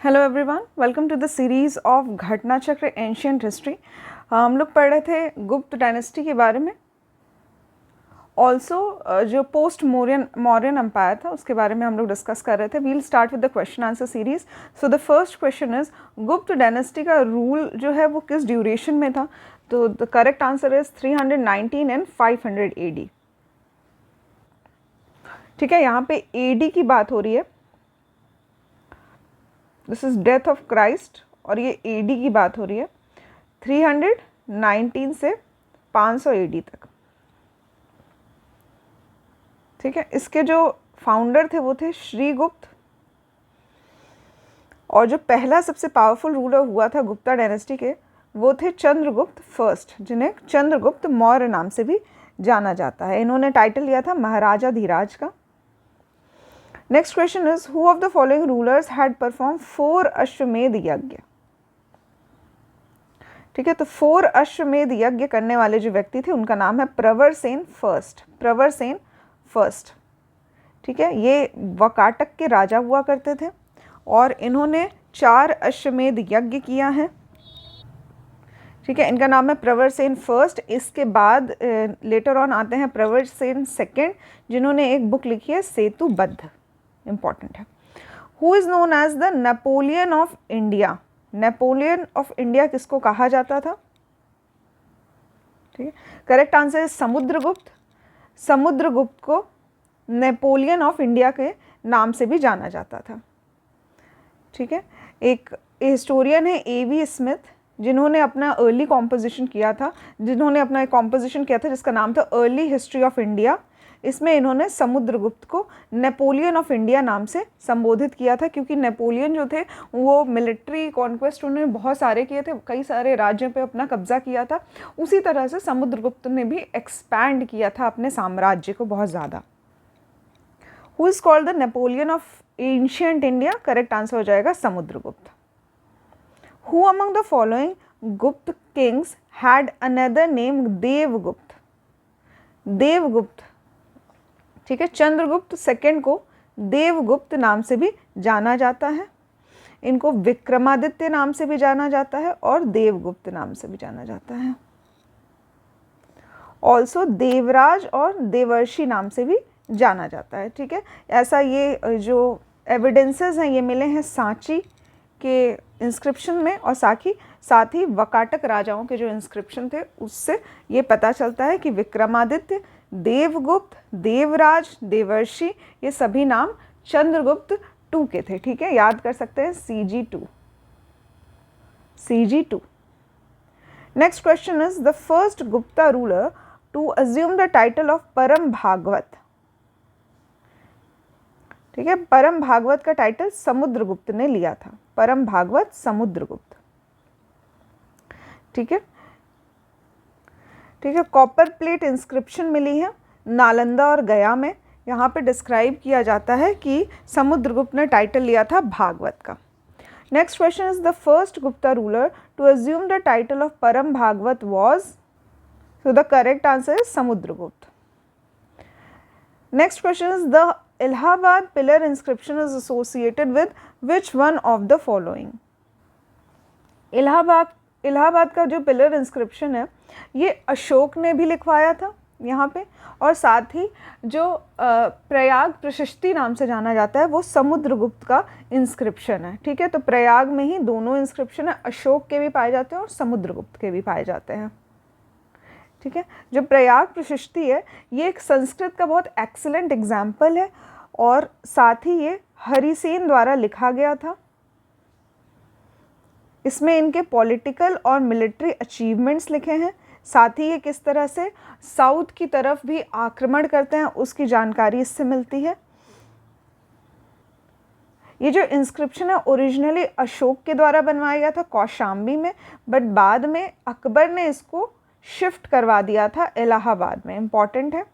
Hello everyone, welcome to the series of Ghatna Chakra ancient history. हम लोग पढ़ रहे थे गुप्त डायनेस्टी के बारे में। ऑल्सो जो पोस्ट मौर्यन एम्पायर था उसके बारे में हम लोग डिस्कस कर रहे थे। We'll start with the question answer series. So the first question is, Gupta dynasty का रूल जो है वो किस ड्यूरेशन में था? तो the correct answer is 319 and 500 AD। ठीक है, यहाँ पे AD की बात हो रही है। This is death of Christ और ये AD की बात हो रही है 319 से 500 AD तक। ठीक है, इसके जो फाउंडर थे वो थे श्रीगुप्त, और जो पहला सबसे पावरफुल रूलर हुआ था गुप्ता डायनेस्टी के वो थे चंद्रगुप्त फर्स्ट, जिन्हें चंद्रगुप्त मौर्य नाम से भी जाना जाता है। इन्होंने टाइटल लिया था महाराजा धीराज का। Next question is, who of the following rulers had perform 4 अश्वमेध यज्ञ? ठीक है, तो 4 अश्वमेध यज्ञ करने वाले जो व्यक्ति थे उनका नाम है प्रवरसेन फर्स्ट। प्रवरसेन फर्स्ट, ठीक है, ये वकाटक के राजा हुआ करते थे और इन्होंने 4 अश्वमेध यज्ञ किया है। ठीक है, इनका नाम है प्रवरसेन फर्स्ट। इसके बाद लेटर ऑन आते हैं प्रवरसेन सेकंड, जिन्होंने एक बुक लिखी है सेतुबद्ध, इंपॉर्टेंट है। Who is known as the Napoleon of India? Napoleon of India किसको कहा जाता था? ठीक है, correct answer is Samudragupta. Samudragupta को नेपोलियन ऑफ इंडिया के नाम से भी जाना जाता था। ठीक है, एक हिस्टोरियन है A.V. स्मिथ, जिन्होंने अपना अर्ली कॉम्पोजिशन किया था, जिसका नाम था अर्ली हिस्ट्री ऑफ इंडिया। इसमें इन्होंने समुद्रगुप्त को नेपोलियन ऑफ इंडिया नाम से संबोधित किया था, क्योंकि नेपोलियन जो थे वो मिलिट्री कॉन्क्वेस्ट उन्होंने बहुत सारे किए थे, कई सारे राज्यों पे अपना कब्जा किया था। उसी तरह से समुद्रगुप्त ने भी एक्सपैंड किया था अपने साम्राज्य को बहुत ज़्यादा। Who is called the Napoleon of ancient India? Correct answer हो जाएगा Samudragupta. Who among the following Gupta kings had another name Devagupta? Devagupta, ठीक है, चंद्रगुप्त सेकंड को देवगुप्त नाम से भी जाना जाता है। इनको विक्रमादित्य नाम से भी जाना जाता है और देवगुप्त नाम से भी जाना जाता है। ऑल्सो देवराज और देवर्षि नाम से भी जाना जाता है। ठीक है, ऐसा ये जो एविडेंसेस हैं ये मिले हैं सांची के इंस्क्रिप्शन में, और साथ ही वकाटक राजाओं के जो इंस्क्रिप्शन थे उससे ये पता चलता है कि विक्रमादित्य, देवगुप्त, देवराज, देवर्षि ये सभी नाम चंद्रगुप्त टू के थे। ठीक है, याद कर सकते हैं CG2। Next question is, the first Gupta ruler to assume the title of Param Bhagwat? ठीक है, परम भागवत का टाइटल समुद्रगुप्त ने लिया था। परम भागवत समुद्रगुप्त। ठीक है, ठीक है, कॉपर प्लेट इंस्क्रिप्शन मिली है नालंदा और गया में। यहाँ पे डिस्क्राइब किया जाता है कि समुद्रगुप्त ने टाइटल लिया था भागवत का। Next question is, the first Gupta ruler to assume the title of Param Bhagavata was? So the correct answer is Samudragupta. Next question is, the Allahabad pillar inscription is associated with which one of the following? Allahabad का जो pillar inscription है ये अशोक ने भी लिखवाया था यहाँ पे, और साथ ही जो प्रयाग प्रशस्ति नाम से जाना जाता है वो समुद्रगुप्त का इंस्क्रिप्शन है। ठीक है, तो प्रयाग में ही दोनों इंस्क्रिप्शन है, अशोक के भी पाए जाते हैं और समुद्रगुप्त के भी पाए जाते हैं। ठीक है, जो प्रयाग प्रशस्ति है ये एक संस्कृत का बहुत एक्सीलेंट एग्जाम्पल है, और साथ ही ये हरिसेन द्वारा लिखा गया था। इसमें इनके पॉलिटिकल और मिलिट्री अचीवमेंट्स लिखे हैं, साथ ही ये किस तरह से साउथ की तरफ भी आक्रमण करते हैं उसकी जानकारी इससे मिलती है। ये जो इंस्क्रिप्शन है ओरिजिनली अशोक के द्वारा बनवाया गया था कौशाम्बी में, बट बाद में अकबर ने इसको शिफ्ट करवा दिया था इलाहाबाद में। इम्पॉर्टेंट है,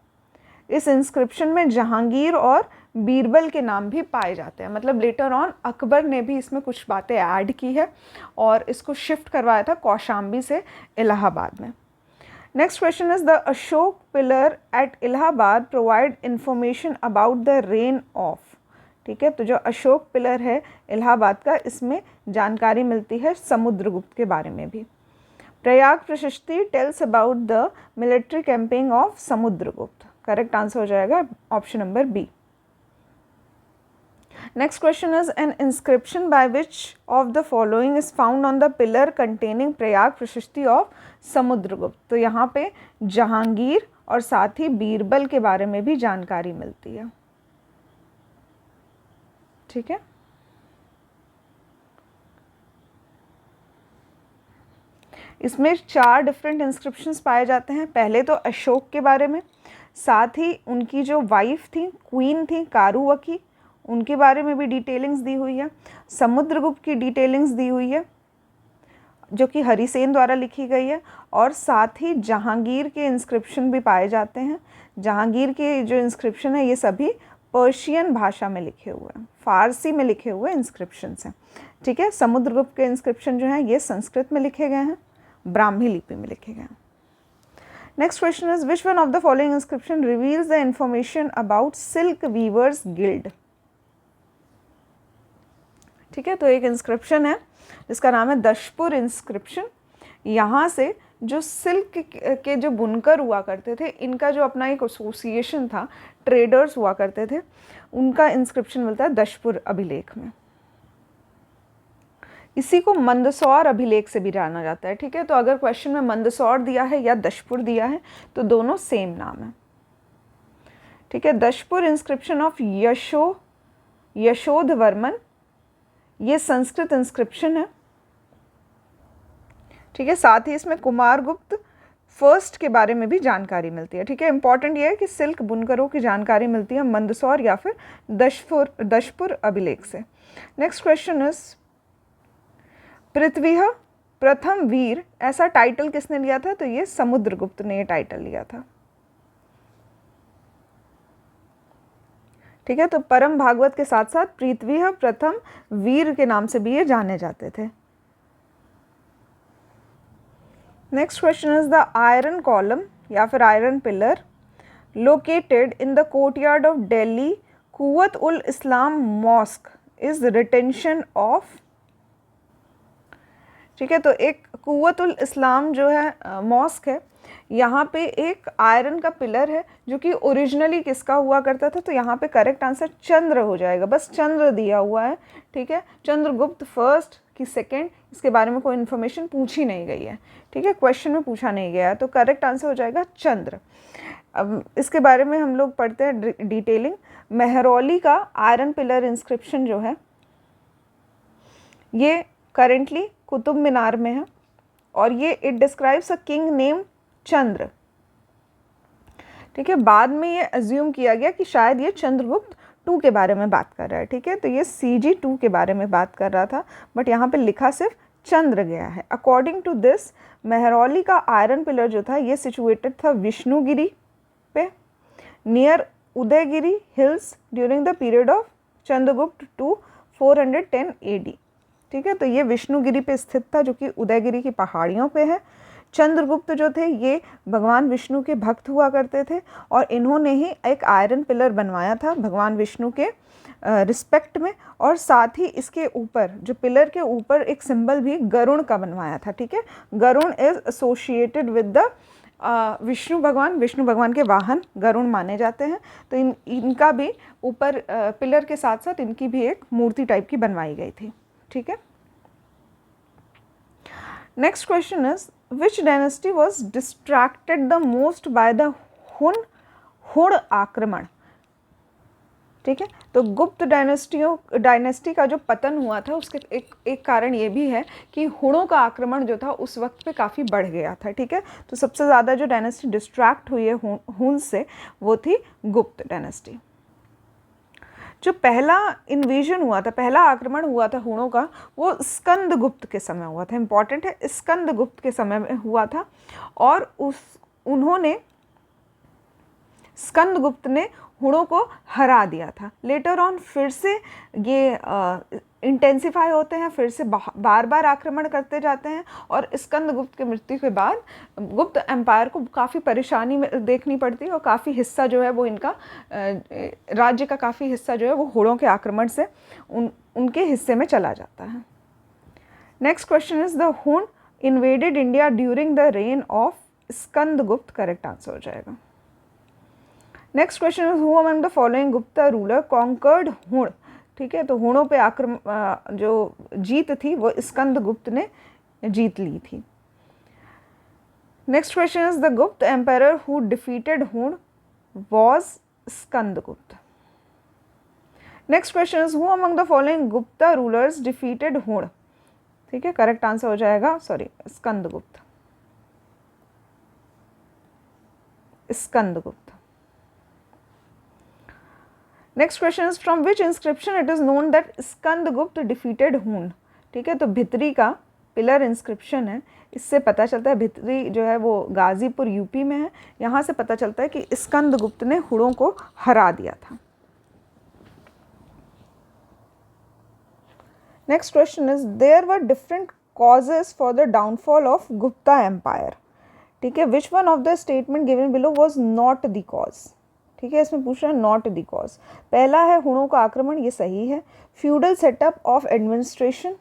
इस इंस्क्रिप्शन में जहांगीर और बीरबल के नाम भी पाए जाते हैं, मतलब लेटर ऑन अकबर ने भी इसमें कुछ बातें ऐड की है और इसको शिफ्ट करवाया था कौशाम्बी से इलाहाबाद में। Next question is, the Ashok pillar at Allahabad provide information about the reign of? ठीक है। तो जो अशोक पिलर है इलाहाबाद का, इसमें जानकारी मिलती है समुद्रगुप्त के बारे में भी। Prayag Prashasti tells about the military campaign of Samudragupta. Correct answer हो जाएगा option number B. Next question is, an inscription by which of the following is found on the pillar containing Prayag प्रशस्ति of समुद्रगुप्त। तो यहाँ पे जहांगीर और साथ ही बीरबल के बारे में भी जानकारी मिलती है, ठीक है। इसमें 4 डिफरेंट इंस्क्रिप्शंस पाए जाते हैं। पहले तो अशोक के बारे में, साथ ही उनकी जो वाइफ थी, क्वीन थी कारुवकी, उनके बारे में भी डिटेलिंग्स दी हुई है। समुद्रगुप्त की डिटेलिंग्स दी हुई है जो कि हरिसेन द्वारा लिखी गई है, और साथ ही जहांगीर के इंस्क्रिप्शन भी पाए जाते हैं। जहांगीर के जो इंस्क्रिप्शन है ये सभी पर्शियन भाषा में लिखे हुए हैं, फारसी में लिखे हुए इंस्क्रिप्शंस हैं, ठीक है। समुद्रगुप्त के इंस्क्रिप्शन जो हैं ये संस्कृत में लिखे गए हैं, ब्राह्मी लिपि में लिखे गए हैं। Next question is, which one of the following inscription reveals the information about silk weavers guild. ठीक है, तो एक इंस्क्रिप्शन है जिसका नाम है दशपुर इंस्क्रिप्शन। यहाँ से जो सिल्क के जो बुनकर हुआ करते थे, इनका जो अपना एक एसोसिएशन था, ट्रेडर्स हुआ करते थे, उनका इंस्क्रिप्शन मिलता है दशपुर अभिलेख में। इसी को मंदसौर अभिलेख से भी जाना जाता है, ठीक है। तो अगर क्वेश्चन में मंदसौर दिया है या दशपुर दिया है तो दोनों सेम नाम है, ठीक है। दशपुर इंस्क्रिप्शन ऑफ यशोधवर्मन, ये संस्कृत इंस्क्रिप्शन है, ठीक है। साथ ही इसमें कुमारगुप्त फर्स्ट के बारे में भी जानकारी मिलती है, ठीक है। इंपॉर्टेंट ये है कि सिल्क बुनकरों की जानकारी मिलती है मंदसौर या फिर दशपुर अभिलेख से। नेक्स्ट क्वेश्चन इज, पृथ्वी प्रथम वीर, ऐसा टाइटल किसने लिया था? तो ये समुद्रगुप्त ने ये टाइटल लिया था, ठीक है। तो परम भागवत के साथ साथ पृथ्वी प्रथम वीर के नाम से भी ये जाने जाते थे। Next question is, the iron column या फिर iron pillar located in the courtyard of Delhi Quwwat ul Islam mosque is retention of, ठीक है। तो एक कुव्वत उल इस्लाम जो है मॉस्क है, यहाँ पे एक आयरन का पिलर है जो कि ओरिजिनली किसका हुआ करता था? तो यहाँ पे करेक्ट आंसर चंद्र हो जाएगा, बस चंद्र दिया हुआ है, ठीक है। चंद्रगुप्त फर्स्ट कि सेकेंड, इसके बारे में कोई इन्फॉर्मेशन पूछी नहीं गई है, ठीक है, क्वेश्चन में पूछा नहीं गया है, तो करेक्ट आंसर हो जाएगा चंद्र। अब इसके बारे में हम लोग पढ़ते हैं डिटेलिंग। मेहरौली का आयरन पिलर इंस्क्रिप्शन जो है ये करेंटली कुतुब मीनार में है, और ये it describes a king name Chandra, ठीक है। बाद में ये अज्यूम किया गया कि शायद ये चंद्रगुप्त 2 के बारे में बात कर रहा है, ठीक है। तो ये CG2 के बारे में बात कर रहा था, बट यहाँ पे लिखा सिर्फ चंद्र गया है। अकॉर्डिंग टू दिस, मेहरौली का आयरन पिलर जो था ये सिचुएटेड था विष्णुगिरी पे, near Udayagiri hills during the period of Chandragupta two 410 AD, ठीक है। तो ये विष्णुगिरी पे स्थित था जो कि उदयगिरी की पहाड़ियों पे है। चंद्रगुप्त जो थे ये भगवान विष्णु के भक्त हुआ करते थे, और इन्होंने ही एक आयरन पिलर बनवाया था भगवान विष्णु के रिस्पेक्ट में, और साथ ही इसके ऊपर जो पिलर के ऊपर एक सिंबल भी गरुण का बनवाया था, ठीक है। Garuda is associated with the Vishnu भगवान के वाहन गरुण माने जाते हैं। तो इनका भी ऊपर पिलर के साथ साथ इनकी भी एक मूर्ति टाइप की बनवाई गई थी, ठीक है। Next question is, which dynasty was distracted the most by the हुण आक्रमण, ठीक है। तो गुप्त डायनेस्टी का जो पतन हुआ था उसके एक कारण ये भी है कि हुणों का आक्रमण जो था उस वक्त पे काफ़ी बढ़ गया था, ठीक है। तो सबसे ज़्यादा जो डायनेस्टी डिस्ट्रैक्ट हुई है हुन से वो थी गुप्त डायनेस्टी। जो पहला इन्वेजन हुआ था, पहला आक्रमण हुआ था हुणों का, वो स्कंदगुप्त के समय हुआ था। इम्पॉर्टेंट है, स्कंदगुप्त के समय में हुआ था, और स्कंदगुप्त ने हुणों को हरा दिया था। लेटर ऑन फिर से ये इंटेंसिफाई होते हैं, फिर से बार बार आक्रमण करते जाते हैं, और स्कंदगुप्त की मृत्यु के बाद गुप्त एम्पायर को काफ़ी परेशानी में देखनी पड़ती है, और काफ़ी हिस्सा जो है वो इनका राज्य का काफ़ी हिस्सा जो है वो हुणों के आक्रमण से उनके हिस्से में चला जाता है। Next question is the Huna invaded India during the reign of Skandagupta, correct answer हो जाएगा। Next question is who among the following Gupta ruler conquered Huna, ठीक है, तो हुणों पे आक्रमण जो जीत थी वो स्कंदगुप्त ने जीत ली थी। नेक्स्ट क्वेश्चन इज द गुप्त एम्पायर हु डिफीटेड हुण was Skandagupta. Next question is who among the following Gupta rulers defeated हुण, ठीक है, करेक्ट आंसर हो जाएगा Skandagupta, Skandagupta. Next question is from which inscription it is known that Skandagupta defeated हुण, ठीक है, तो भित्री का पिलर इंस्क्रिप्शन है, इससे पता चलता है, भित्री जो है वो गाजीपुर यूपी में है, यहाँ से पता चलता है कि स्कंदगुप्त ने हुणों को हरा दिया था। Next question is there were different causes for the downfall of Gupta empire, ठीक है, which one of the statement given below was not the cause, ठीक है, इसमें पूछ रहा है नॉट द कॉज। पहला है हुणों का आक्रमण, ये सही है। Feudal setup of administration,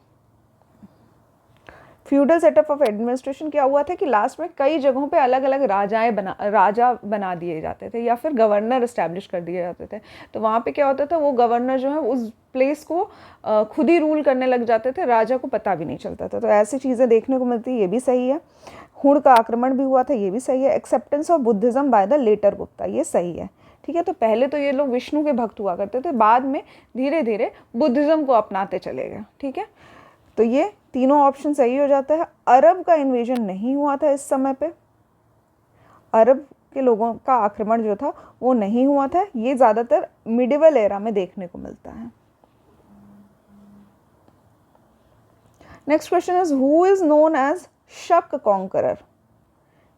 feudal setup of administration क्या हुआ था कि लास्ट में कई जगहों पे अलग अलग राजा बना दिए जाते थे, या फिर गवर्नर इस्टेब्लिश कर दिए जाते थे, तो वहाँ पे क्या होता था, वो गवर्नर जो है उस प्लेस को खुद ही रूल करने लग जाते थे, राजा को पता भी नहीं चलता था, तो ऐसी चीज़ें देखने को मिलती है, ये भी सही है। हुण का आक्रमण भी हुआ था, ये भी सही है। Acceptance of Buddhism by the later Gupta, ये सही है, ठीक है, तो पहले तो ये लोग विष्णु के भक्त हुआ करते थे, बाद में धीरे धीरे बुद्धिज्म को अपनाते चले गए, ठीक है, तो ये तीनों ऑप्शन सही हो जाता है। अरब का इन्वेजन नहीं हुआ था इस समय पे, अरब के लोगों का आक्रमण जो था वो नहीं हुआ था, ये ज़्यादातर मिडिवल एरा में देखने को मिलता है। Next question is who is known as Shaka conqueror,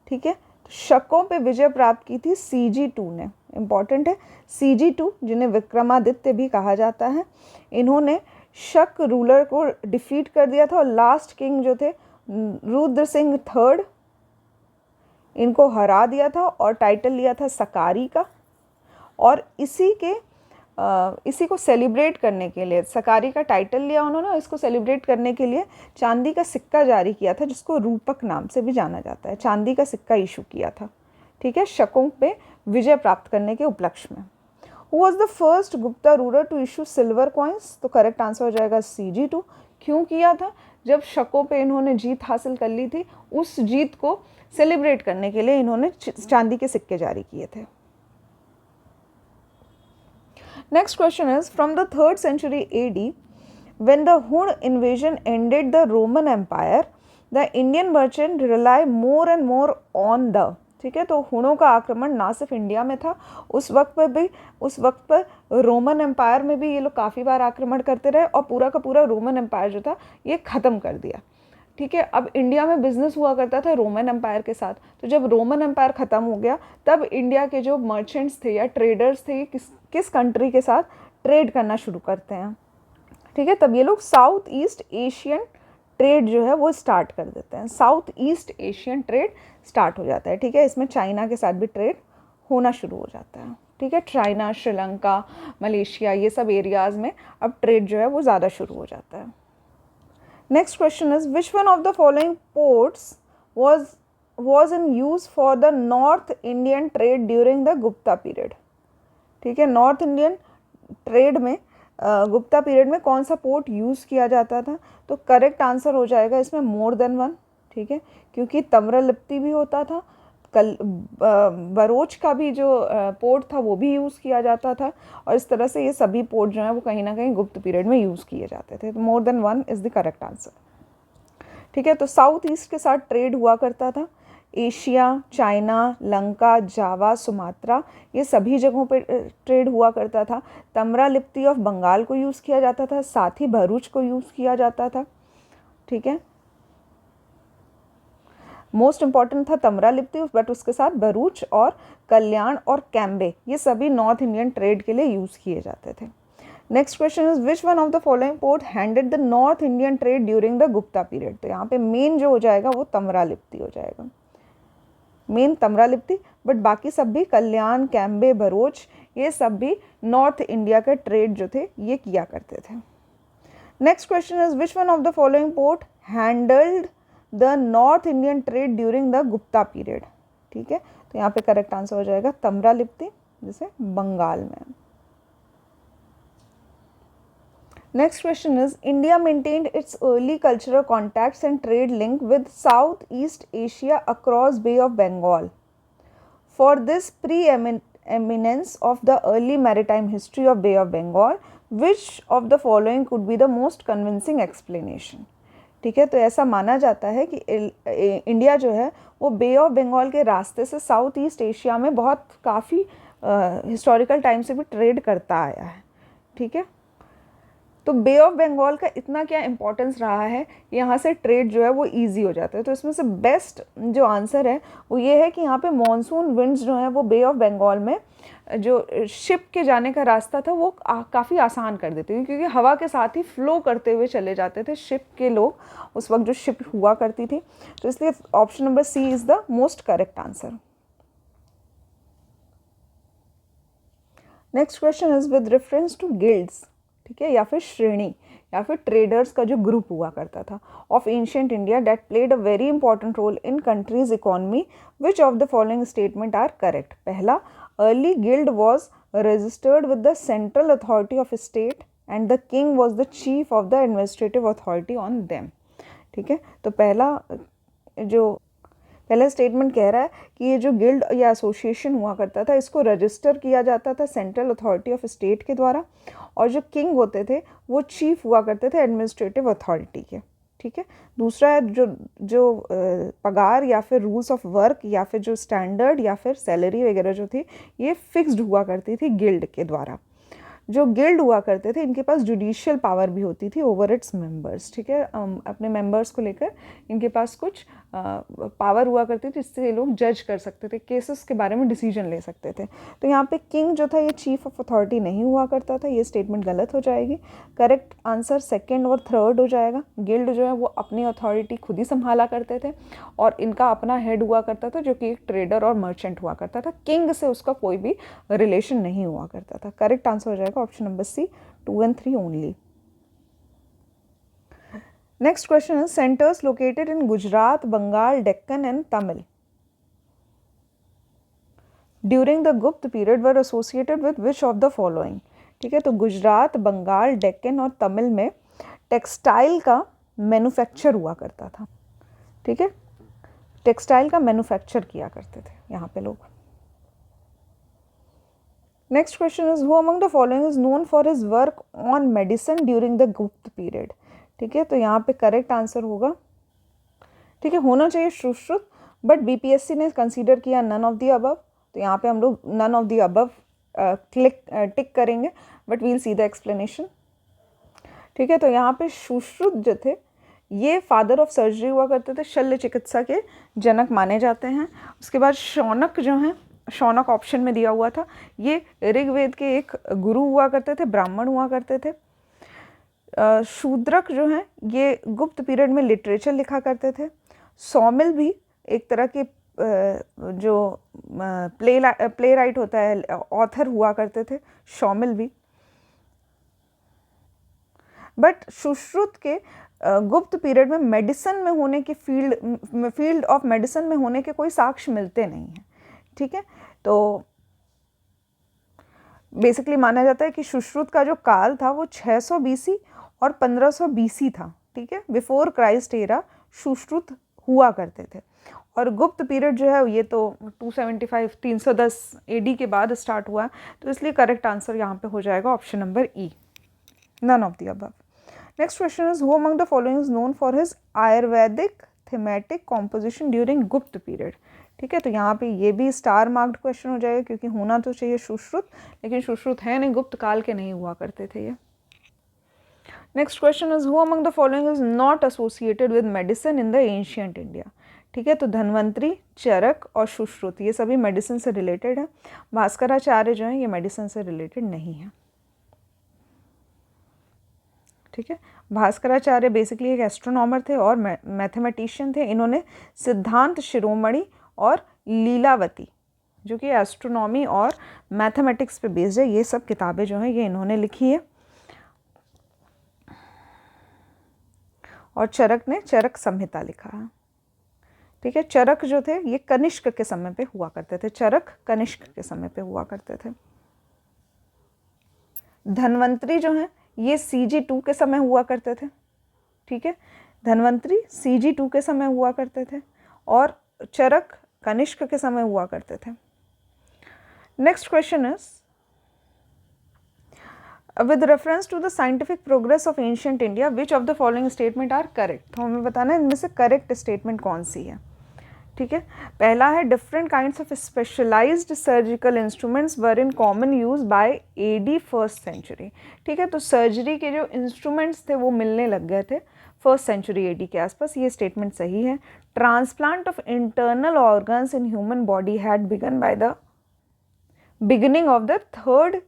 ठीक है, तो शकों पे विजय प्राप्त की थी CG2 ने, इंपॉर्टेंट है, CG2 जिन्हें विक्रमादित्य भी कहा जाता है, इन्होंने शक रूलर को डिफीट कर दिया था, और लास्ट किंग जो थे रुद्र सिंह III, इनको हरा दिया था और टाइटल लिया था सकारी का, और इसी को सेलिब्रेट करने के लिए, सकारी का टाइटल लिया उन्होंने, इसको सेलिब्रेट करने के लिए चांदी का सिक्का जारी किया था, जिसको रूपक नाम से भी जाना जाता है, चांदी का सिक्का इशू किया था, ठीक है, शकों पे विजय प्राप्त करने के उपलक्ष्य में। Who was the first Gupta ruler to issue silver coins? तो करेक्ट आंसर हो जाएगा CG2। क्यों किया था? जब शकों पे इन्होंने जीत हासिल कर ली थी, उस जीत को सेलिब्रेट करने के लिए इन्होंने चांदी के सिक्के जारी किए थे। Next question is from the 3rd century AD when the Hun invasion ended the Roman Empire, the Indian merchant rely more and more on the, ठीक है, तो हुणों का आक्रमण ना सिर्फ इंडिया में था, उस वक्त पर रोमन एम्पायर में भी ये लोग काफ़ी बार आक्रमण करते रहे, और पूरा का पूरा रोमन एम्पायर जो था ये ख़त्म कर दिया, ठीक है। अब इंडिया में बिजनेस हुआ करता था रोमन एम्पायर के साथ, तो जब रोमन एम्पायर ख़त्म हो गया, तब इंडिया के जो मर्चेंट्स थे या ट्रेडर्स थे, किस कंट्री के साथ ट्रेड करना शुरू करते हैं, ठीक है, तब ये लोग साउथ ईस्ट एशियन ट्रेड जो है वो स्टार्ट कर देते हैं, south east Asian trade start हो जाता है, ठीक है, इसमें चाइना के साथ भी ट्रेड होना शुरू हो जाता है, ठीक है, चाइना, श्रीलंका, मलेशिया, ये सब एरियाज़ में अब ट्रेड जो है वो ज़्यादा शुरू हो जाता है। Next question is which one of the following ports was in use for the north Indian trade during the Gupta period, ठीक है, नॉर्थ इंडियन ट्रेड में गुप्ता पीरियड में कौन सा पोर्ट यूज़ किया जाता था, तो करेक्ट आंसर हो जाएगा इसमें मोर देन वन, ठीक है, क्योंकि तम्रलिप्ति भी होता था, बरोच का भी जो पोर्ट था वो भी यूज़ किया जाता था, और इस तरह से ये सभी पोर्ट जो हैं वो कहीं ना कहीं गुप्त पीरियड में यूज़ किए जाते थे, तो more than one is the correct answer, ठीक है। तो साउथ ईस्ट के साथ ट्रेड हुआ करता था, एशिया, चाइना, लंका, जावा, सुमात्रा, ये सभी जगहों पे ट्रेड हुआ करता था। तम्रालिप्ति ऑफ बंगाल को यूज़ किया जाता था, साथ ही भरूच को यूज़ किया जाता था, ठीक है, मोस्ट इम्पॉर्टेंट था तम्रालिप्ति, बट उसके साथ भरूच और कल्याण और कैम्बे, ये सभी नॉर्थ इंडियन ट्रेड के लिए यूज़ किए जाते थे। Next question is which one of the following port handed the north Indian trade during the Gupta period. तो यहाँ पे मेन जो हो जाएगा वो तमरालिप्ति हो जाएगा, मेन तमरालिप्ति, बट बाकी सब भी कल्याण, कैम्बे, भरूच, ये सब भी नॉर्थ इंडिया के ट्रेड जो थे ये किया करते थे। Next question is which one of the following port handled the north Indian trade during the Gupta period. ठीक है, तो यहाँ पे करेक्ट आंसर हो जाएगा तमरालिप्ति, जैसे बंगाल में। Next question is India maintained its early cultural contacts and trade link with Southeast Asia across Bay of Bengal. For this preeminence of the early maritime history of Bay of Bengal, which of the following could be the most convincing explanation? ठीक है, तो ऐसा माना जाता है कि India जो है वो बे ऑफ बंगाल के रास्ते से साउथ ईस्ट एशिया में बहुत काफ़ी हिस्टोरिकल टाइम से भी ट्रेड करता आया है। ठीक है, तो बे ऑफ बंगाल का इतना क्या इंपॉर्टेंस रहा है, यहाँ से ट्रेड जो है वो इजी हो जाता है। तो इसमें से बेस्ट जो आंसर है वो ये है कि यहाँ पे मॉनसून विंड्स जो हैं वो बे ऑफ बंगाल में जो शिप के जाने का रास्ता था वो काफ़ी आसान कर देते थे, क्योंकि हवा के साथ ही फ्लो करते हुए चले जाते थे शिप के लोग, उस वक्त जो शिप हुआ करती थी। तो इसलिए option number C is the most correct answer. Next question is with reference to guilds, ठीक है, या फिर श्रेणी या फिर ट्रेडर्स का जो ग्रुप हुआ करता था of ancient India that played a very important role in country's economy, which of the following statement are correct. पहला, early guild was registered with the central authority of state and the king was the chief of the administrative authority on them. ठीक है, तो पहला statement कह रहा है कि ये जो गिल्ड या एसोसिएशन हुआ करता था इसको रजिस्टर किया जाता था सेंट्रल अथॉरिटी ऑफ स्टेट के द्वारा, और जो किंग होते थे वो चीफ हुआ करते थे एडमिनिस्ट्रेटिव अथॉरिटी के। ठीक है, दूसरा है जो पगार या फिर रूल्स ऑफ वर्क या फिर जो स्टैंडर्ड या फिर सैलरी वगैरह जो थी ये फिक्स्ड हुआ करती थी गिल्ड के द्वारा। जो गिल्ड हुआ करते थे इनके पास जुडिशियल पावर भी होती थी ओवर इट्स मेंबर्स। ठीक है, अपने मेंबर्स को लेकर इनके पास कुछ पावर हुआ करती थी जिससे ये लोग जज कर सकते थे, केसेस के बारे में डिसीजन ले सकते थे। तो यहाँ पे किंग जो था ये चीफ ऑफ अथॉरिटी नहीं हुआ करता था, ये स्टेटमेंट गलत हो जाएगी। करेक्ट आंसर सेकेंड और थर्ड हो जाएगा। गिल्ड जो है वो अपनी अथॉरिटी खुद ही संभाला करते थे और इनका अपना हेड हुआ करता था जो कि एक ट्रेडर और मर्चेंट हुआ करता था, किंग से उसका कोई भी रिलेशन नहीं हुआ करता था। करेक्ट आंसर हो जाएगा option number C, 2 and 3 only. Next question is centers located in Gujarat, Bengal, Deccan and Tamil during the Gupta period were associated with which of the following? ठीक है, तो गुजरात, बंगाल, डेक्कन और तमिल में टेक्सटाइल का मैन्युफैक्चर हुआ करता था। ठीक है, टेक्सटाइल का मैन्युफैक्चर किया करते थे यहाँ पे लोग। Next question is who among the following is known for his work on medicine during the गुप्त पीरियड। ठीक है, तो यहाँ पे करेक्ट आंसर होगा, ठीक है, होना चाहिए सुश्रुत, बट बीपीएससी ने कंसीडर किया नन ऑफ द अबव, तो यहाँ पे हम लोग none of the above tick करेंगे, but we'll see the explanation. ठीक है, तो यहाँ पे सुश्रुत जो थे ये फादर ऑफ सर्जरी हुआ करते थे, शल्य चिकित्सा के जनक माने जाते हैं। उसके बाद शौनक जो हैं, शौनक ऑप्शन में दिया हुआ था, ये ऋग्वेद के एक गुरु हुआ करते थे, ब्राह्मण हुआ करते थे। शूद्रक जो हैं ये गुप्त पीरियड में लिटरेचर लिखा करते थे। सौमिल भी एक तरह के जो प्ले राइट होता है, ऑथर हुआ करते थे शौमिल भी। बट सुश्रुत के गुप्त पीरियड में मेडिसिन में होने के फील्ड ऑफ मेडिसिन में होने के कोई साक्ष्य मिलते नहीं हैं। ठीक है, तो बेसिकली माना जाता है कि सुश्रुत का जो काल था वो 600 BC और 1500 BC था। ठीक है, बिफोर क्राइस्ट एरा सुश्रुत हुआ करते थे, और गुप्त पीरियड जो है ये तो 275 310 AD के बाद स्टार्ट हुआ, तो इसलिए करेक्ट आंसर यहाँ पे हो जाएगा option number E, none of the above. Next question is who among the following is known for his Ayurvedic thematic composition during Gupta period. ठीक है, तो यहाँ पे ये भी स्टार मार्क्ड क्वेश्चन हो जाएगा, क्योंकि होना तो चाहिए सुश्रुत, लेकिन सुश्रुत है नहीं, गुप्त काल के नहीं हुआ करते थे ये। Next question is who among the following is not associated with medicine in the ancient India. ठीक है, तो धन्वंतरी, चरक और सुश्रुत ये सभी मेडिसिन से रिलेटेड है। भास्कराचार्य जो है ये मेडिसिन से रिलेटेड नहीं है। ठीक है। भास्कराचार्य बेसिकली एक एस्ट्रोनॉमर थे और मैथमेटिशियन थे। इन्होंने सिद्धांत शिरोमणि और लीलावती जो कि एस्ट्रोनॉमी और मैथमेटिक्स पे बेस्ड है, ये सब किताबें जो हैं ये इन्होंने लिखी है। और चरक ने चरक संहिता लिखा है, ठीक है। चरक जो थे ये कनिष्क के समय पे हुआ करते थे, चरक कनिष्क के समय पे हुआ करते थे। धन्वंतरी जो हैं ये CG2 के समय हुआ करते थे, ठीक है। धन्वंतरी CG2 के समय हुआ करते थे और चरक कनिष्क के समय हुआ करते थे। Next question is with reference to the scientific progress of ancient India, which of the following statement are correct? तो हमें बताना है इनमें से करेक्ट स्टेटमेंट कौन सी है, ठीक है। पहला है different kinds of specialised surgical instruments were in common use by AD first century, ठीक है। तो सर्जरी के जो इंस्ट्रूमेंट्स थे वो मिलने लग गए थे फर्स्ट सेंचुरी AD के आसपास, ये स्टेटमेंट सही है। Transplant of internal organs in human body had begun by the beginning of the third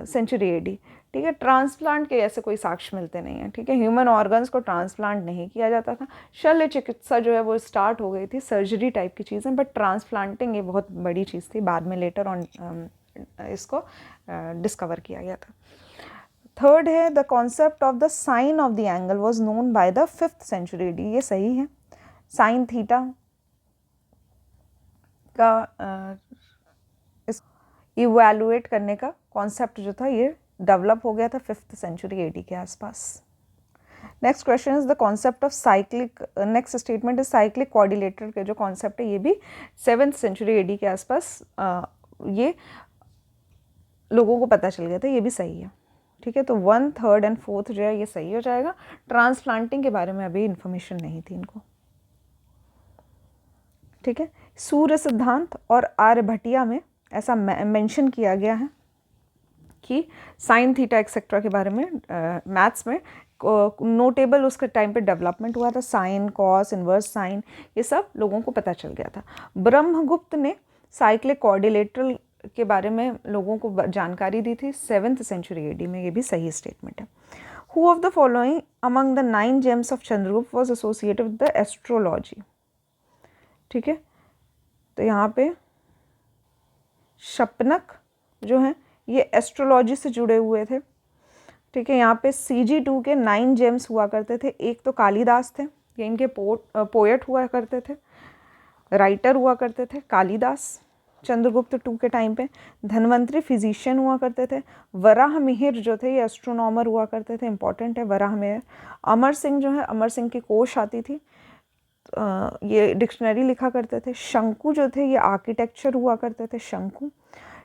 century AD, ठीक है। ट्रांसप्लांट के ऐसे कोई साक्ष्य मिलते नहीं हैं, ठीक है। ह्यूमन ऑर्गन्स को ट्रांसप्लांट नहीं किया जाता था। शल्य चिकित्सा जो है वो स्टार्ट हो गई थी, सर्जरी टाइप की चीज़ें, बट ट्रांसप्लांटिंग ये बहुत बड़ी चीज़ थी, बाद में लेटर ऑन इसको डिस्कवर किया गया था। थर्ड है the concept of the sine of the angle was known by the 5th century AD, ये सही है। साइन थीटा का इवैल्यूएट करने का कॉन्सेप्ट जो था ये डेवलप हो गया था 5th सेंचुरी AD के आसपास। Next question is the concept of cyclic, next statement is cyclic quadrilateral के जो कॉन्सेप्ट है ये भी 7th सेंचुरी AD के आसपास ये लोगों को पता चल गया था, ये भी सही है, ठीक है। तो 1, 3rd and 4th जो है ये सही हो जाएगा। ट्रांसप्लांटिंग के बारे में अभी इंफॉर्मेशन नहीं थी इनको, ठीक है। सूर्य सिद्धांत और आर्यभट्टिया में ऐसा मेंशन किया गया है कि साइन थीटा एक्सेट्रा के बारे में मैथ्स में नोटेबल उसके टाइम पे डेवलपमेंट हुआ था। साइन, कॉस, इन्वर्स साइन, ये सब लोगों को पता चल गया था। ब्रह्मगुप्त ने साइक्लिक क्वाड्रिलेटरल के बारे में लोगों को जानकारी दी थी 7th सेंचुरी AD में, ये भी सही स्टेटमेंट है। Who of the following among the 9 James of Chandragupta was associated with the astrology, ठीक है। तो यहाँ पे शपनक जो है ये एस्ट्रोलॉजी से जुड़े हुए थे, ठीक है। यहाँ पे CG2 के 9 जेम्स हुआ करते थे। एक तो कालिदास थे, ये इनके पोएट हुआ करते थे, राइटर हुआ करते थे कालिदास चंद्रगुप्त 2 के टाइम पे। धन्वंतरी फिजिशियन हुआ करते थे। वराह मिहिर जो थे ये एस्ट्रोनॉमर हुआ करते थे, इंपॉर्टेंट है वराह मिहिर। अमर सिंह जो है, अमर सिंह की कोश आती थी, ये डिक्शनरी लिखा करते थे। शंकु जो थे ये आर्किटेक्चर हुआ करते थे, शंकु।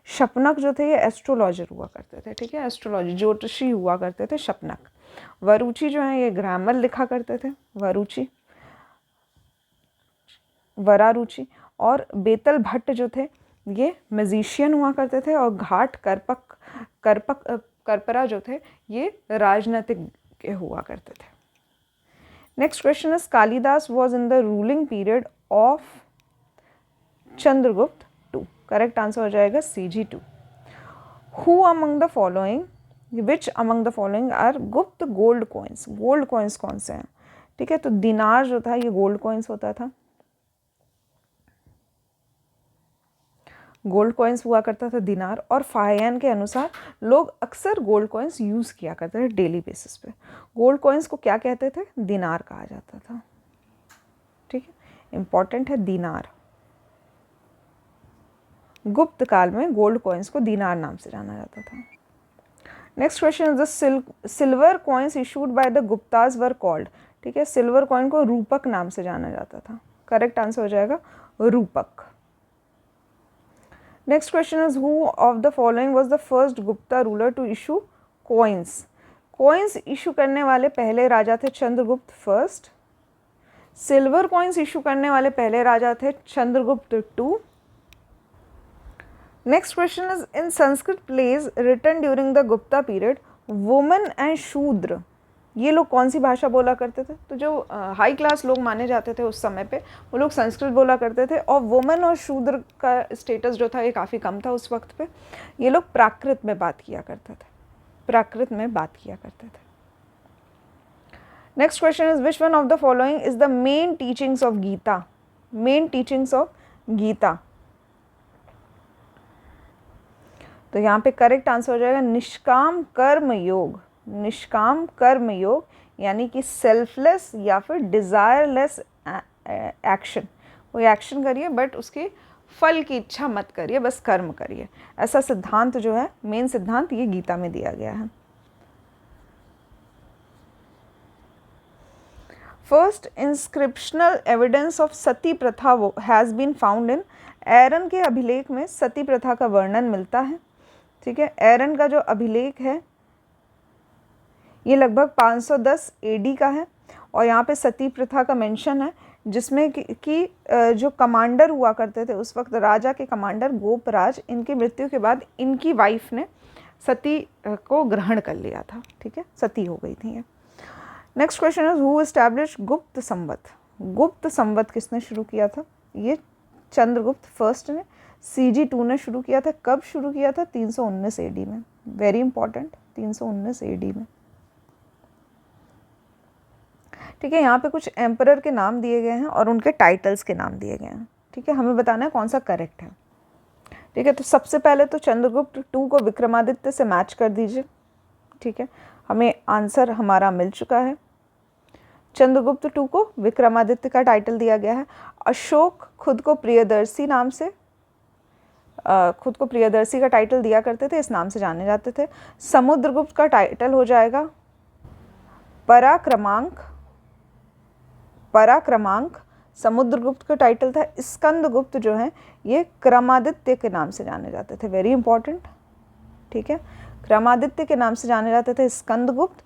शपनक जो थे ये एस्ट्रोलॉजर हुआ करते थे, ठीक है, एस्ट्रोलॉजी ज्योतिषी हुआ करते थे शपनक। वरुचि जो है ये ग्रामर लिखा करते थे, वरुचि, वरारुचि। और बेतल भट्ट जो थे ये म्यूजिशियन हुआ करते थे। और घाट करपरा जो थे ये राजनीतिक हुआ करते थे। Next question is Kalidasa was in the ruling period of Chandragupta 2, correct answer हो जाएगा CG2। Who among the following, which among the following are Gupta gold coins, gold coins कौन से हैं, ठीक है। तो दिनार जो था ये गोल्ड कॉइन्स होता था, गोल्ड कॉइन्स हुआ करता था दिनार। और फाहियान के अनुसार लोग अक्सर गोल्ड कॉइन्स यूज़ किया करते थे डेली बेसिस पे। गोल्ड कॉइन्स को क्या कहते थे, दिनार कहा जाता था, ठीक है, इंपॉर्टेंट है दिनार। गुप्त काल में गोल्ड कॉइन्स को दिनार नाम से जाना जाता था। Next question is the silver coins issued by the Gupta's were called, ठीक है। सिल्वर कॉइन को रूपक नाम से जाना जाता था, करेक्ट आंसर हो जाएगा रूपक। Next question is who of the following was the first Gupta ruler to issue coins, coins issue करने वाले पहले राजा थे Chandragupta first. Silver coins issue करने वाले पहले राजा थे Chandragupta 2। Next question is in Sanskrit plays written during the Gupta period women and Shudra, ये लोग कौन सी भाषा बोला करते थे। तो जो हाई क्लास लोग माने जाते थे उस समय पे वो लोग संस्कृत बोला करते थे। और वुमेन और शूद्र का स्टेटस जो था ये काफ़ी कम था उस वक्त पे, ये लोग प्राकृत में बात किया करते थे, प्राकृत में बात किया करते थे। Next question is which one of the following is the main teachings of Gita? Main teachings of Gita, तो यहाँ पे करेक्ट आंसर हो जाएगा निष्काम कर्म योग। निष्काम कर्म योग यानी कि सेल्फलेस या फिर डिज़ायरलेस एक्शन। कोई एक्शन करिए बट उसके फल की इच्छा मत करिए, बस कर्म करिए। ऐसा सिद्धांत जो है, मेन सिद्धांत, ये गीता में दिया गया है। फर्स्ट इंस्क्रिप्शनल एविडेंस ऑफ सती प्रथा हैज़ बीन फाउंड इन, एरन के अभिलेख में सती प्रथा का वर्णन मिलता है। ठीक है, एरन का जो अभिलेख है ये लगभग 510 एडी का है और यहाँ पे सती प्रथा का मेंशन है, जिसमें कि जो कमांडर हुआ करते थे उस वक्त, राजा के कमांडर गोपराज, इनकी मृत्यु के बाद इनकी वाइफ ने सती को ग्रहण कर लिया था। ठीक है, सती हो गई थी ये। Next question is who establish गुप्त संवत? गुप्त संवत किसने शुरू किया था? ये चंद्रगुप्त फर्स्ट ने। CG2 ने शुरू किया था। कब शुरू किया था? 319 एडी में। वेरी इंपॉर्टेंट, 319 एडी में। ठीक है, यहाँ पे कुछ एम्परर के नाम दिए गए हैं और उनके टाइटल्स के नाम दिए गए हैं। ठीक है, हमें बताना है कौन सा करेक्ट है। ठीक है, तो सबसे पहले तो चंद्रगुप्त 2 को विक्रमादित्य से मैच कर दीजिए। ठीक है, हमें आंसर हमारा मिल चुका है। चंद्रगुप्त 2 को विक्रमादित्य का टाइटल दिया गया है। अशोक खुद को प्रियदर्शी नाम से, खुद को प्रियदर्शी का टाइटल दिया करते थे, इस नाम से जाने जाते थे। समुद्रगुप्त का टाइटल हो जाएगा पराक्रमांक। पराक्रमांक समुद्रगुप्त का टाइटल था। स्कंदगुप्त जो है ये क्रमादित्य के नाम से जाने जाते थे। Very important. ठीक है, क्रमादित्य के नाम से जाने जाते थे स्कंदगुप्त,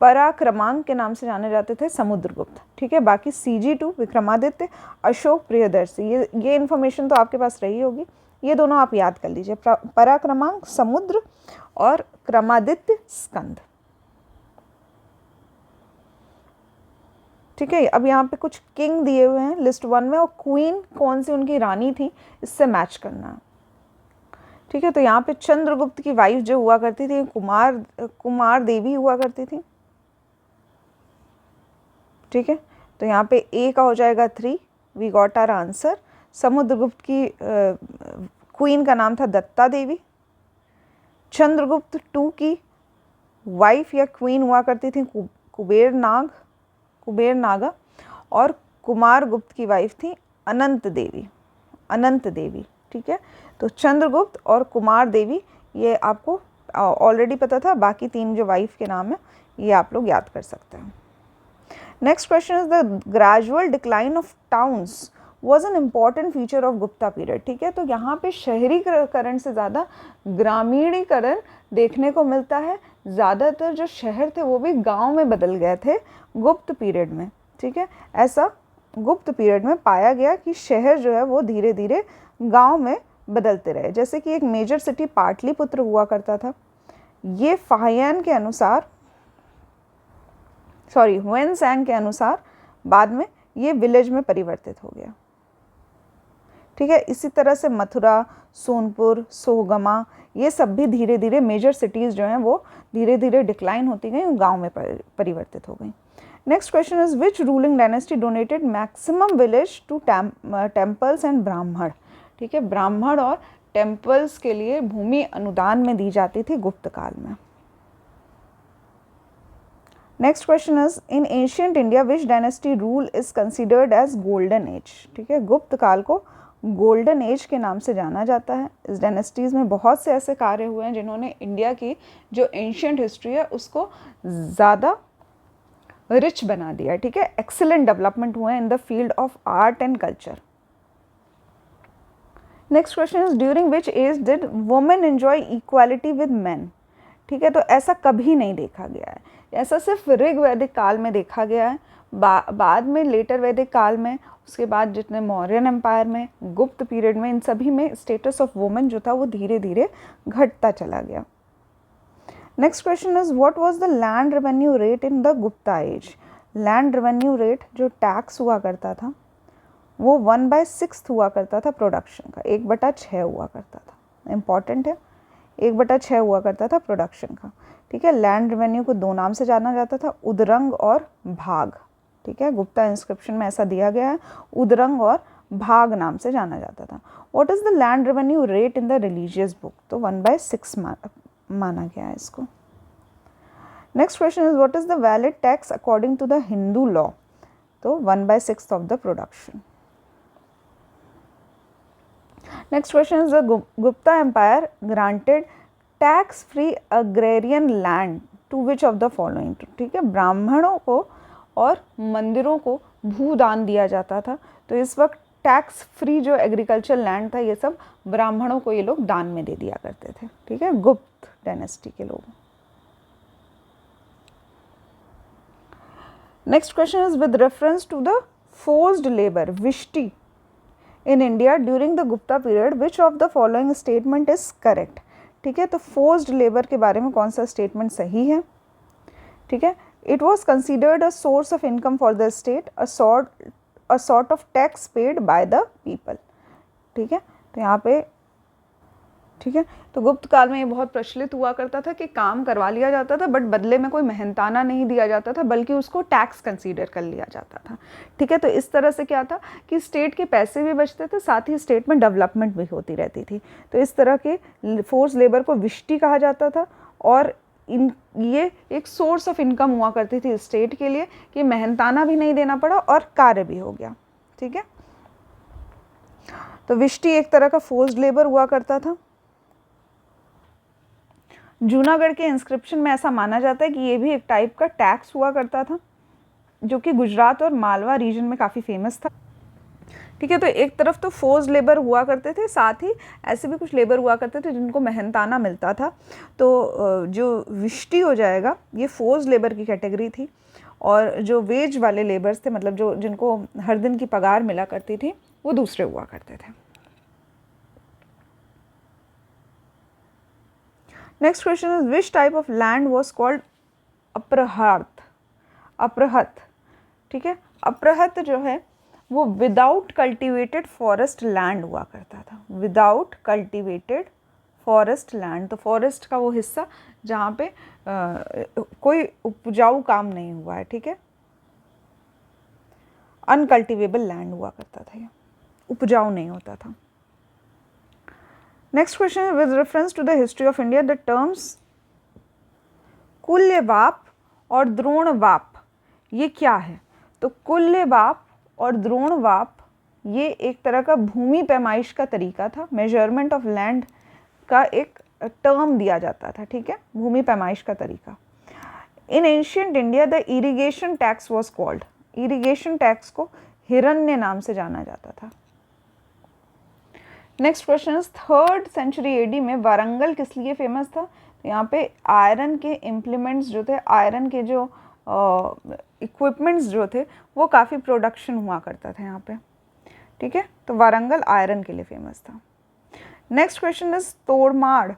पराक्रमांक के नाम से जाने जाते थे समुद्रगुप्त। ठीक है, बाकी CG2 विक्रमादित्य, अशोक प्रियदर्शी, ये इन्फॉर्मेशन तो आपके पास रही होगी। ये दोनों आप याद कर लीजिए, पराक्रमांक समुद्र और क्रमादित्य स्कंद। ठीक है, अब यहाँ पे कुछ किंग दिए हुए हैं लिस्ट 1 में और क्वीन कौन सी उनकी रानी थी इससे मैच करना है। ठीक है, तो यहाँ पे चंद्रगुप्त की वाइफ जो हुआ करती थी कुमार देवी हुआ करती थी। ठीक है, तो यहाँ पे A का हो जाएगा 3। We got our answer. Samudragupta की क्वीन का नाम था दत्ता देवी। चंद्रगुप्त 2 की वाइफ या क्वीन हुआ करती थी कुबेर नागा, और कुमार गुप्त की वाइफ थी अनंत देवी। ठीक है, तो चंद्रगुप्त और कुमार देवी ये आपको ऑलरेडी पता था। बाकी 3 जो वाइफ के नाम है ये आप लोग याद कर सकते हैं। Next question is the gradual decline of towns was an important feature of Gupta period. ठीक है, तो यहाँ पे शहरीकरण से ज़्यादा ग्रामीणीकरण देखने को मिलता है। ज़्यादातर जो शहर थे वो भी गांव में बदल गए थे गुप्त पीरियड में। ठीक है, ऐसा गुप्त पीरियड में पाया गया कि शहर जो है वो धीरे धीरे गांव में बदलते रहे। जैसे कि एक मेजर सिटी पाटलिपुत्र हुआ करता था, ये हुएनसांग के अनुसार बाद में ये विलेज में परिवर्तित हो गया। ठीक है, इसी तरह से मथुरा, सोनपुर, सोहगमा, ये सब भी धीरे धीरे मेजर सिटीज़ जो हैं वो धीरे धीरे डिक्लाइन होती गई, गांव में परिवर्तित हो गई। Next question is which ruling dynasty donated maximum village to temples and Brahmin. ठीक है, ब्राह्मण और टेम्पल्स के लिए भूमि अनुदान में दी जाती थी गुप्त काल में। Next question is in ancient India which dynasty rule is considered as golden age. ठीक है, गुप्त काल को गोल्डन एज के नाम से जाना जाता है। इस डायनेस्टीज़ में बहुत से ऐसे कार्य हुए हैं जिन्होंने इंडिया की जो एंशियंट हिस्ट्री है उसको ज़्यादा रिच बना दिया। ठीक है, एक्सीलेंट डेवलपमेंट हुए in the field of art and culture. Next question is during which age did women enjoy equality with man. ठीक है, तो ऐसा कभी नहीं देखा गया है, ऐसा सिर्फ ऋग वैदिक काल में देखा गया है। बाद में लेटर वैदिक काल में, उसके बाद जितने मौर्यन एम्पायर में, गुप्त पीरियड में, इन सभी में स्टेटस ऑफ वुमेन जो था वो धीरे धीरे घटता चला गया। Next question is what was the land revenue rate in the Gupta age. Land revenue rate जो टैक्स हुआ करता था वो 1/6 हुआ करता था प्रोडक्शन का, 1/6 हुआ करता था। इम्पॉर्टेंट है, 1/6 हुआ करता था प्रोडक्शन का। ठीक है, लैंड रेवेन्यू को 2 नाम से जाना जाता था, उदरंग और भाग। ठीक है, गुप्ता इंस्क्रिप्शन में ऐसा दिया गया है, उदरंग और भाग नाम से जाना जाता था। What is the land revenue rate in the religious book? तो 1/6 माना गया है इसको। Next question is what is the valid tax according to the Hindu law? तो 1/6 of the production. Next question is the Gupta empire granted tax free agrarian land to which of the following? ठीक है, ब्राह्मणों को और मंदिरों को भूदान दिया जाता था। तो इस वक्त टैक्स फ्री जो एग्रीकल्चर लैंड था ये सब ब्राह्मणों को ये लोग दान में दे दिया करते थे। ठीक है, गुप्त डायनेस्टी के लोग। Next question is with reference to the forced labour vishti in India during the Gupta period which of the following statement is correct? ठीक है, तो फोर्स्ड लेबर के बारे में कौन सा स्टेटमेंट सही है? ठीक है, it was considered a source of income for the state, a sort of tax paid by the people. ठीक है, तो यहाँ पे ठीक है, तो गुप्त काल में ये बहुत प्रचलित हुआ करता था कि काम करवा लिया जाता था बट बदले में कोई मेहनताना नहीं दिया जाता था बल्कि उसको टैक्स कंसीडर कर लिया जाता था। ठीक है, तो इस तरह से क्या था कि स्टेट के पैसे भी बचते थे, साथ ही स्टेट में डेवलपमेंट भी होती रहती थी। तो इस तरह के फोर्स लेबर को विष्टि कहा जाता था और ये एक सोर्स ऑफ इनकम हुआ करती थी स्टेट के लिए कि मेहनताना भी नहीं देना पड़ा और कार्य भी हो गया। ठीक है, तो विष्टि एक तरह का फोर्स्ड लेबर हुआ करता था। जूनागढ़ के इंस्क्रिप्शन में ऐसा माना जाता है कि ये भी एक टाइप का टैक्स हुआ करता था जो कि गुजरात और मालवा रीजन में काफ़ी फेमस था। ठीक है, तो एक तरफ तो फोर्स्ड लेबर हुआ करते थे, साथ ही ऐसे भी कुछ लेबर हुआ करते थे जिनको मेहनताना मिलता था। तो जो विष्टि हो जाएगा ये फोर्स्ड लेबर की कैटेगरी थी और जो वेज वाले लेबर्स थे, मतलब जो जिनको हर दिन की पगार मिला करती थी, वो दूसरे हुआ करते थे। Next question is which type of land was called aprahata? Aprahata, ठीक है, अप्रहत जो है वो विदाउट कल्टिवेटेड फॉरेस्ट लैंड हुआ करता था। विदाउट कल्टिवेटेड फॉरेस्ट लैंड, तो फॉरेस्ट का वो हिस्सा जहाँ पे कोई उपजाऊ काम नहीं हुआ है। ठीक है, अनकल्टिवेबल लैंड हुआ करता था, ये उपजाऊ नहीं होता था। Next question with reference to the history of India the terms kulyavapa और द्रोणवाप ये क्या है? तो कुल्यवाप और द्रोणवाप ये एक तरह का भूमि पैमाइश का तरीका था, मेजरमेंट ऑफ लैंड का एक टर्म दिया जाता था। ठीक है, भूमि पैमाइश का तरीका। In ancient India the irrigation tax was called, irrigation tax को हिरण्य नाम से जाना जाता था। Next question is 3rd century AD में वारंगल किस लिए फेमस था? तो यहाँ पे आयरन के इम्प्लीमेंट्स जो थे, आयरन के जो इक्विपमेंट्स जो थे वो काफ़ी प्रोडक्शन हुआ करता था यहाँ पे। ठीक है, तो वारंगल आयरन के लिए फेमस था। नेक्स्ट क्वेश्चन इज तोड़माड़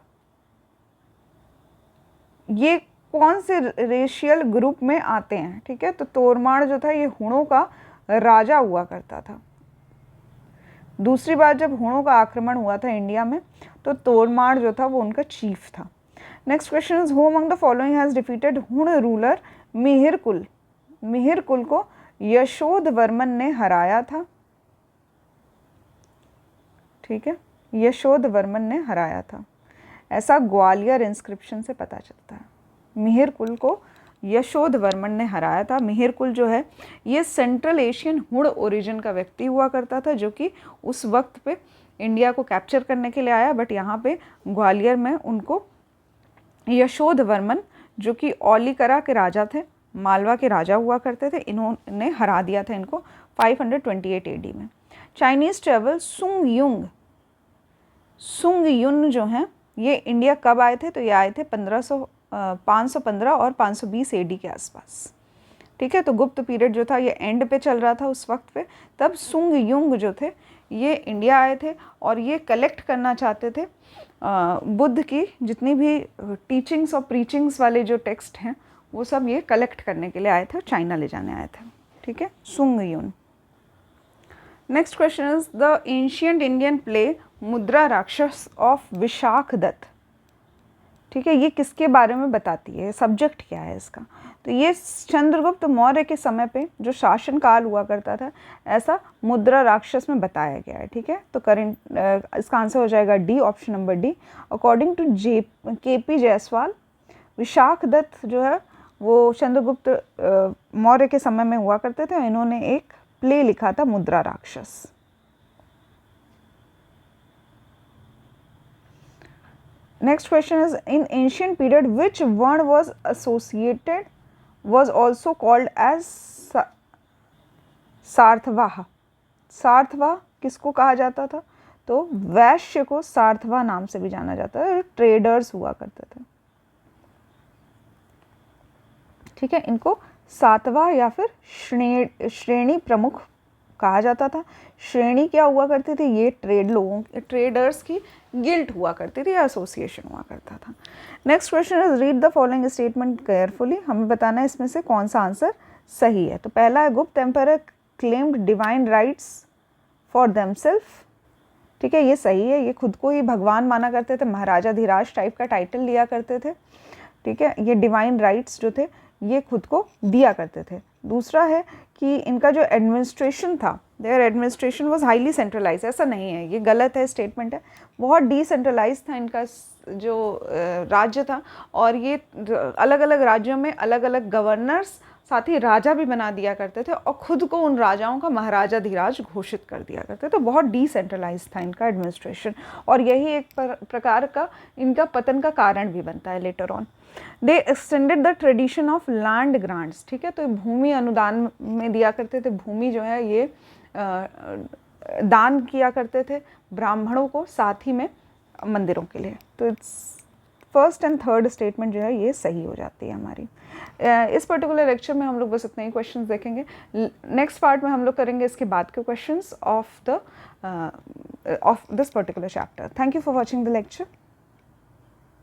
ये कौन से रेशियल ग्रुप में आते हैं? ठीक है, तो तोड़माड़ जो था ये हुणों का राजा हुआ करता था। दूसरी बार जब हुणों का आक्रमण हुआ था इंडिया में तो तोड़माड़ जो था वो उनका चीफ था। Next question is who among the following has defeated हुण रूलर मिहिरकुल? मिहिरकुल को यशोधवर्मन ने हराया था। ठीक है, यशोधवर्मन ने हराया था, ऐसा ग्वालियर इंस्क्रिप्शन से पता चलता है। मिहिरकुल को यशोधवर्मन ने हराया था। मिहिरकुल जो है ये सेंट्रल एशियन हुण ओरिजिन का व्यक्ति हुआ करता था जो कि उस वक्त पे इंडिया को कैप्चर करने के लिए आया, बट यहाँ पे ग्वालियर में उनको यशोधवर्मन जो कि औलीकरा के राजा थे, मालवा के राजा हुआ करते थे, इन्होंने हरा दिया था इनको 528 एडी में। चाइनीज़ ट्रेवल सुंग युन जो हैं ये इंडिया कब आए थे? तो ये आए थे 515 और 520 एडी के आसपास। ठीक है, तो गुप्त पीरियड जो था ये एंड पे चल रहा था उस वक्त पे। तब सुंग युंग जो थे ये इंडिया आए थे और ये कलेक्ट करना चाहते थे बुद्ध की जितनी भी टीचिंग्स और प्रीचिंग्स वाले जो टेक्स्ट हैं वो सब ये कलेक्ट करने के लिए आए थे और चाइना ले जाने आए थे। ठीक है, Sung Yun. Next question is the ancient Indian play Mudra Rakshasa of Vishakh Dutt ठीक है, ये किसके बारे में बताती है, सब्जेक्ट क्या है इसका? तो ये चंद्रगुप्त मौर्य के समय पे जो शासन काल हुआ करता था, ऐसा मुद्रा राक्षस में बताया गया है। ठीक है, तो करेंट इसका आंसर हो जाएगा D, option number D. According to K P. Jayaswal, Vishakha Datta जो है वो चंद्रगुप्त मौर्य के समय में हुआ करते थे। इन्होंने एक प्ले लिखा था मुद्रा राक्षस। Next question is, in ancient period which word was also called as सार्थवाह? सार्थवाह किसको कहा जाता था? तो वैश्य को सार्थवाह नाम से भी जाना जाता है, ट्रेडर्स हुआ करते थे। ठीक है, इनको सातवाह या फिर श्रेणी प्रमुख कहा जाता था। श्रेणी क्या हुआ करती थी? ये ट्रेडर्स की गिल्ड हुआ करती थी या एसोसिएशन हुआ करता था। Next question is, read the following statement carefully. हमें बताना है इसमें से कौन सा आंसर सही है। तो पहला है, Gupta empire claimed divine rights for themself. ठीक है, ये सही है, ये खुद को ही भगवान माना करते थे, महाराजा धीराज टाइप का टाइटल लिया करते थे। ठीक है, ये डिवाइन राइट्स जो थे ये खुद को दिया करते थे। दूसरा है कि इनका जो एडमिनिस्ट्रेशन था, their administration was highly centralise. ऐसा नहीं है, ये गलत है, स्टेटमेंट है। बहुत डिसेंट्रलाइज था इनका जो राज्य था, और ये अलग अलग राज्यों में अलग अलग गवर्नर्स, साथ ही राजा भी बना दिया करते थे, और खुद को उन राजाओं का महाराजा धीराज घोषित कर दिया करते थे। तो बहुत डिसेंट्रलाइज था इनका एडमिनिस्ट्रेशन, और यही एक प्रकार का इनका पतन का कारण भी बनता है later on. They extended the tradition of land grants. ठीक है, तो भूमि अनुदान में दिया करते थे, भूमि जो है ये दान किया करते थे ब्राह्मणों को, साथ ही में मंदिरों के लिए। तो it's first and third statement जो है ये सही हो जाती है हमारी। इस पर्टिकुलर लेक्चर में हम लोग बस इतने ही क्वेश्चंस देखेंगे। नेक्स्ट पार्ट में हम लोग करेंगे इसके बाद के questions of this particular chapter. Thank you for watching the lecture.